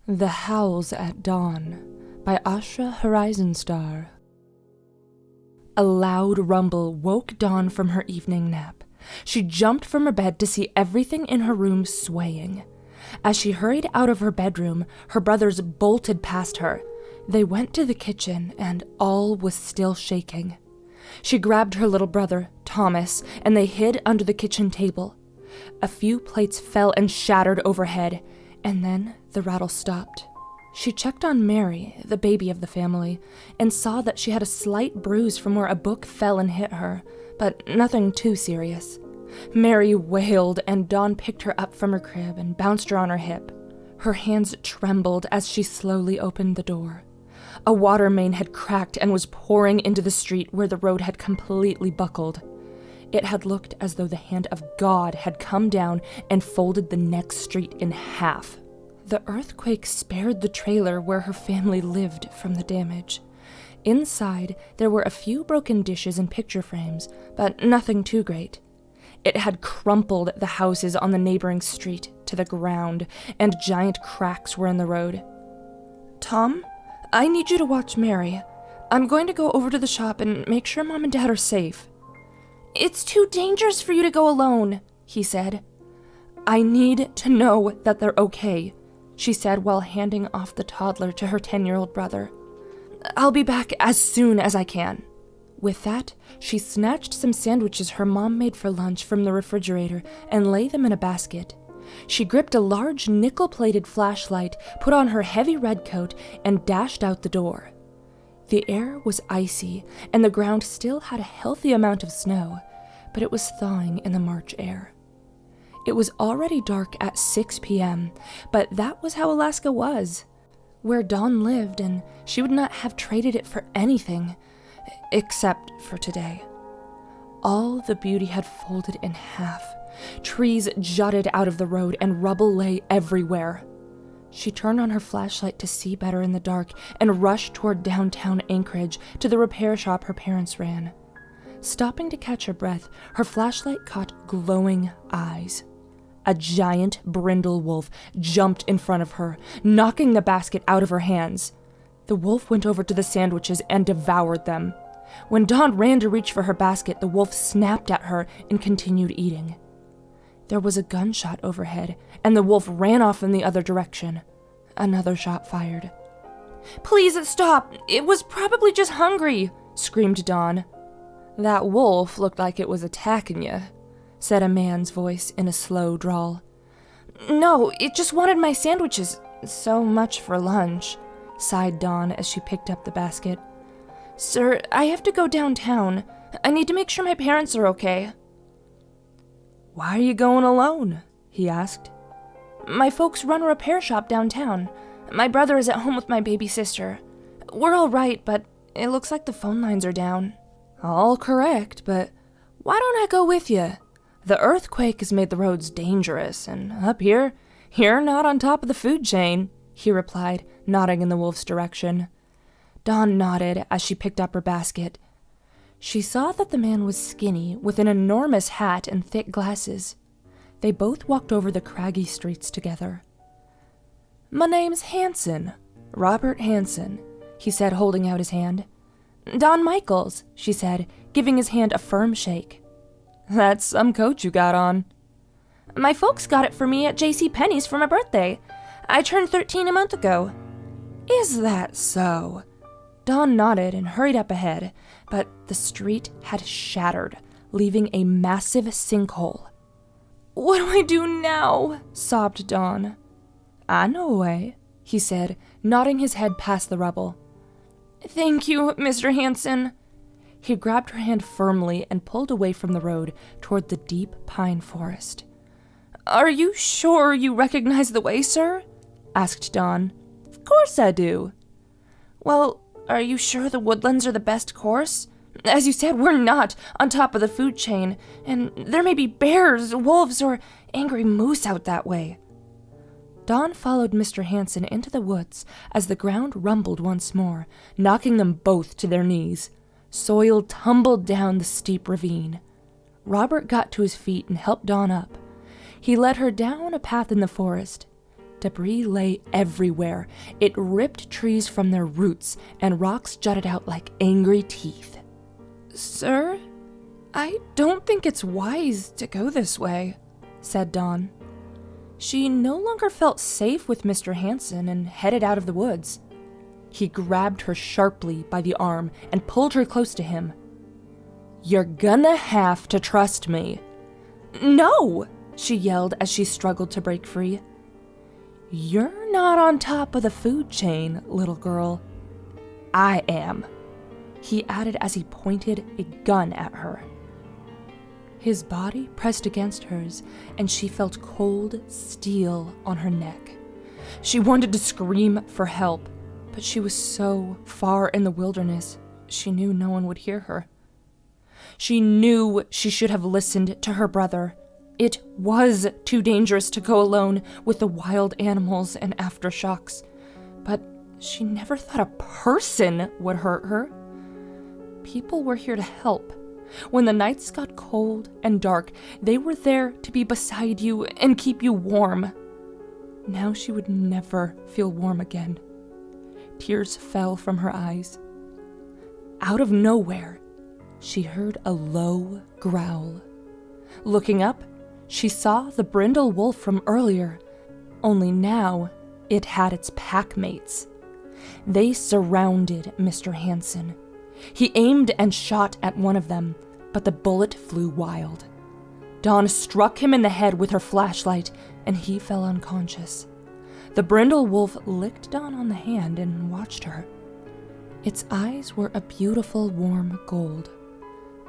The Howls at Dawn by Ashra Horizonstar. A loud rumble woke Dawn from her evening nap. She jumped from her bed to see everything in her room swaying. As she hurried out of her bedroom, her brothers bolted past her. They went to the kitchen, and all was still shaking. She grabbed her little brother, Thomas, and they hid under the kitchen table. A few plates fell and shattered overhead, and then the rattle stopped. She checked on Mary, the baby of the family, and saw that she had a slight bruise from where a book fell and hit her, but nothing too serious. Mary wailed, and Dawn picked her up from her crib and bounced her on her hip. Her hands trembled as she slowly opened the door. A water main had cracked and was pouring into the street where the road had completely buckled. It had looked as though the hand of God had come down and folded the next street in half. The earthquake spared the trailer where her family lived from the damage. Inside, there were a few broken dishes and picture frames, but nothing too great. It had crumpled the houses on the neighboring street to the ground, and giant cracks were in the road. "Tom, I need you to watch Mary. I'm going to go over to the shop and make sure Mom and Dad are safe." "It's too dangerous for you to go alone," he said. "I need to know that they're okay," she said while handing off the toddler to her 10-year-old brother. "I'll be back as soon as I can." With that, she snatched some sandwiches her mom made for lunch from the refrigerator and laid them in a basket. She gripped a large nickel-plated flashlight, put on her heavy red coat, and dashed out the door. The air was icy, and the ground still had a healthy amount of snow, but it was thawing in the March air. It was already dark at 6 p.m., but that was how Alaska was. Where Dawn lived, and she would not have traded it for anything, except for today. All the beauty had folded in half. Trees jutted out of the road, and rubble lay everywhere. She turned on her flashlight to see better in the dark and rushed toward downtown Anchorage to the repair shop her parents ran. Stopping to catch her breath, her flashlight caught glowing eyes. A giant brindle wolf jumped in front of her, knocking the basket out of her hands. The wolf went over to the sandwiches and devoured them. When Dawn ran to reach for her basket, the wolf snapped at her and continued eating. There was a gunshot overhead, and the wolf ran off in the other direction. Another shot fired. "Please stop! It was probably just hungry!" screamed Dawn. "That wolf looked like it was attacking you," said a man's voice in a slow drawl. "No, it just wanted my sandwiches. So much for lunch," sighed Dawn as she picked up the basket. "Sir, I have to go downtown. I need to make sure my parents are okay." "Why are you going alone?" he asked. "My folks run a repair shop downtown. My brother is at home with my baby sister. We're all right, but it looks like the phone lines are down." "All correct, but why don't I go with you? The earthquake has made the roads dangerous, and up here, you're not on top of the food chain," he replied, nodding in the wolf's direction. Dawn nodded as she picked up her basket. She saw that the man was skinny, with an enormous hat and thick glasses. They both walked over the craggy streets together. "My name's Hanson, Robert Hanson," he said, holding out his hand. "Don Michaels," she said, giving his hand a firm shake. "That's some coat you got on." "My folks got it for me at JCPenney's for my birthday. I turned 13 a month ago." "Is that so?" Dawn nodded and hurried up ahead, but the street had shattered, leaving a massive sinkhole. "What do I do now?" sobbed Dawn. "I know a way," he said, nodding his head past the rubble. "Thank you, Mr. Hanson." He grabbed her hand firmly and pulled away from the road toward the deep pine forest. "Are you sure you recognize the way, sir?" asked Dawn. "Of course I do." "Well, are you sure the woodlands are the best course? As you said, we're not on top of the food chain, and there may be bears, wolves, or angry moose out that way." Dawn followed Mr. Hanson into the woods as the ground rumbled once more, knocking them both to their knees. Soil tumbled down the steep ravine. Robert got to his feet and helped Dawn up. He led her down a path in the forest. Debris lay everywhere. It ripped trees from their roots, and rocks jutted out like angry teeth. "Sir, I don't think it's wise to go this way," said Dawn. She no longer felt safe with Mr. Hansen and headed out of the woods. He grabbed her sharply by the arm and pulled her close to him. "You're gonna have to trust me." "No!" she yelled as she struggled to break free. "You're not on top of the food chain, little girl. I am," he added as he pointed a gun at her. His body pressed against hers, and she felt cold steel on her neck. She wanted to scream for help, but she was so far in the wilderness, she knew no one would hear her. She knew she should have listened to her brother. It was too dangerous to go alone with the wild animals and aftershocks, but she never thought a person would hurt her. People were here to help. When the nights got cold and dark, they were there to be beside you and keep you warm. Now she would never feel warm again. Tears fell from her eyes. Out of nowhere, she heard a low growl. Looking up, she saw the brindle wolf from earlier, only now it had its pack mates. They surrounded Mr. Hansen. He aimed and shot at one of them, but the bullet flew wild. Dawn struck him in the head with her flashlight, and he fell unconscious. The brindle wolf licked Dawn on the hand and watched her. Its eyes were a beautiful warm gold.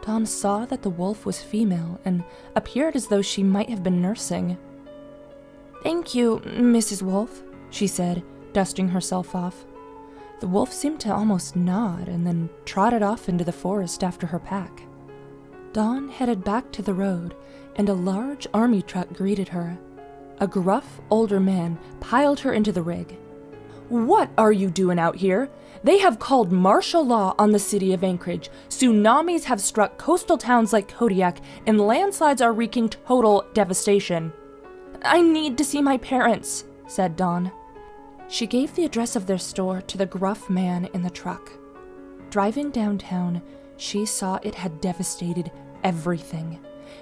Dawn saw that the wolf was female and appeared as though she might have been nursing. "Thank you, Mrs. Wolf," she said, dusting herself off. The wolf seemed to almost nod and then trotted off into the forest after her pack. Dawn headed back to the road, and a large army truck greeted her. A gruff, older man piled her into the rig. "What are you doing out here? They have called martial law on the city of Anchorage. Tsunamis have struck coastal towns like Kodiak, and landslides are wreaking total devastation." "I need to see my parents," said Dawn. She gave the address of their store to the gruff man in the truck. Driving downtown, she saw it had devastated everything.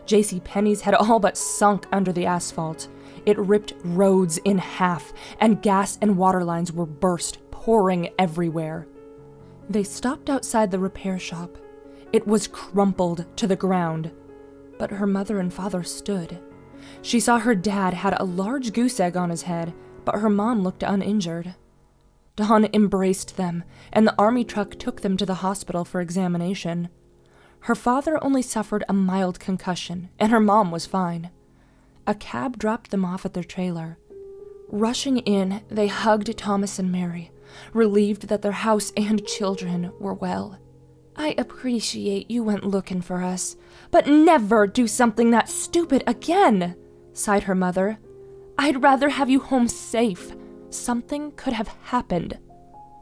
JCPenney's had all but sunk under the asphalt. It ripped roads in half, and gas and water lines were burst, pouring everywhere. They stopped outside the repair shop. It was crumpled to the ground, but her mother and father stood. She saw her dad had a large goose egg on his head, but her mom looked uninjured. Dawn embraced them, and the army truck took them to the hospital for examination. Her father only suffered a mild concussion, and her mom was fine. A cab dropped them off at their trailer. Rushing in, they hugged Thomas and Mary, relieved that their house and children were well. "I appreciate you went looking for us, but never do something that stupid again," sighed her mother. "I'd rather have you home safe. Something could have happened."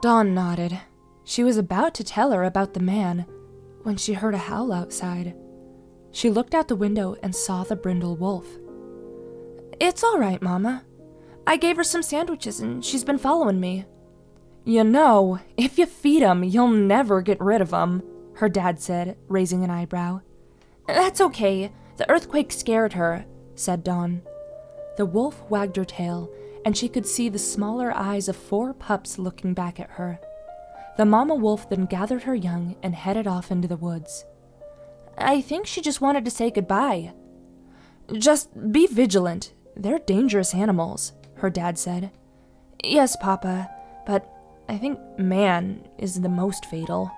Dawn nodded. She was about to tell her about the man when she heard a howl outside. She looked out the window and saw the brindle wolf. "It's all right, Mama. I gave her some sandwiches and she's been following me." "You know, if you feed 'em, you'll never get rid of 'em," her dad said, raising an eyebrow. "That's okay. The earthquake scared her," said Dawn. The wolf wagged her tail, and she could see the smaller eyes of 4 pups looking back at her. The mama wolf then gathered her young and headed off into the woods. "I think she just wanted to say goodbye." "Just be vigilant. They're dangerous animals," her dad said. "Yes, Papa, but I think man is the most fatal."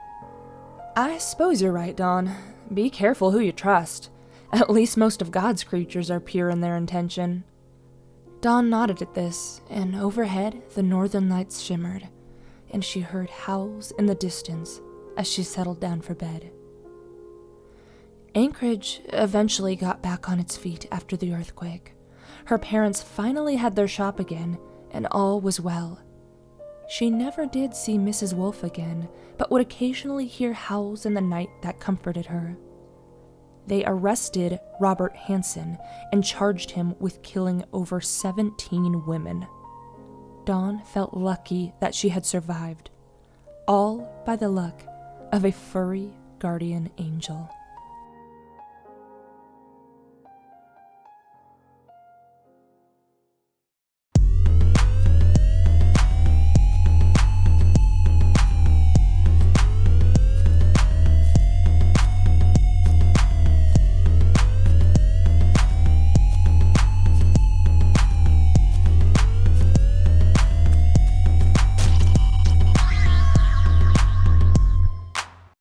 "I suppose you're right, Dawn. Be careful who you trust. At least most of God's creatures are pure in their intention." Dawn nodded at this, and overhead the northern lights shimmered, and she heard howls in the distance as she settled down for bed. Anchorage eventually got back on its feet after the earthquake. Her parents finally had their shop again, and all was well. She never did see Mrs. Wolf again, but would occasionally hear howls in the night that comforted her. They arrested Robert Hansen and charged him with killing over 17 women. Dawn felt lucky that she had survived, all by the luck of a furry guardian angel.